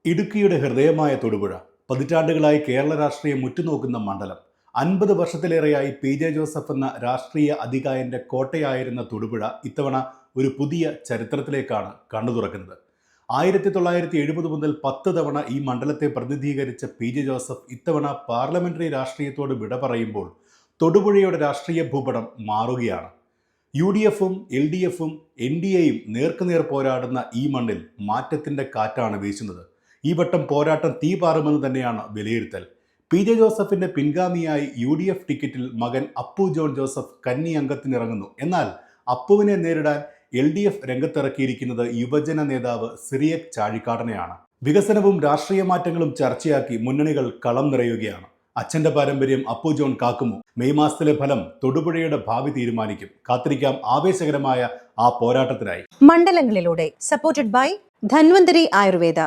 ഇടുക്കിയുടെ ഹൃദയമായ തൊടുപുഴ പതിറ്റാണ്ടുകളായി കേരള രാഷ്ട്രീയം ഉറ്റുനോക്കുന്ന മണ്ഡലം. 50 വർഷത്തിലേറെയായി പി ജെ ജോസഫ് എന്ന രാഷ്ട്രീയ അതികായന്റെ കോട്ടയായിരുന്ന തൊടുപുഴ ഇത്തവണ ഒരു പുതിയ ചരിത്രത്തിലേക്കാണ് കണ്ണു തുറക്കുന്നത്. 1970 മുതൽ 10 തവണ ഈ മണ്ഡലത്തെ പ്രതിനിധീകരിച്ച പി ജെ ജോസഫ് ഇത്തവണ പാർലമെന്ററി രാഷ്ട്രീയത്തോട് വിട പറയുമ്പോൾ തൊടുപുഴയുടെ രാഷ്ട്രീയ ഭൂപടം മാറുകയാണ്. UDFും LDFും NDAയും നേർക്കുനേർ പോരാടുന്ന ഈ മണ്ണിൽ മാറ്റത്തിന്റെ കാറ്റാണ് വീശുന്നത്. ഈ വട്ടം പോരാട്ടം തീ പാറുമെന്ന് തന്നെയാണ് വിലയിരുത്തൽ. പി ജെ ജോസഫിന്റെ പിൻഗാമിയായി UDF ടിക്കറ്റിൽ മകൻ അപ്പു ജോൺ ജോസഫ് കന്നി അംഗത്തിനിറങ്ങുന്നു. എന്നാൽ അപ്പുവിനെ നേരിടാൻ LDF രംഗത്തിറക്കിയിരിക്കുന്നത് യുവജന നേതാവ് സിറിയക് ചാഴിക്കാടനെയാണ്. വികസനവും രാഷ്ട്രീയ മാറ്റങ്ങളും ചർച്ചയാക്കി മുന്നണികൾ കളം നിറയുകയാണ്. അച്ഛന്റെ പാരമ്പര്യം അപ്പു ജോൺ കാക്കുമോ? മെയ് മാസത്തിലെ ഫലം തൊടുപുഴയുടെ ഭാവി തീരുമാനിക്കും. കാത്തിരിക്കാം ആവേശകരമായ ആ പോരാട്ടത്തിനായി. മണ്ഡലങ്ങളിലൂടെ സപ്പോർട്ടഡ് ബൈ ധന്വന്തരി ആയുർവേദ.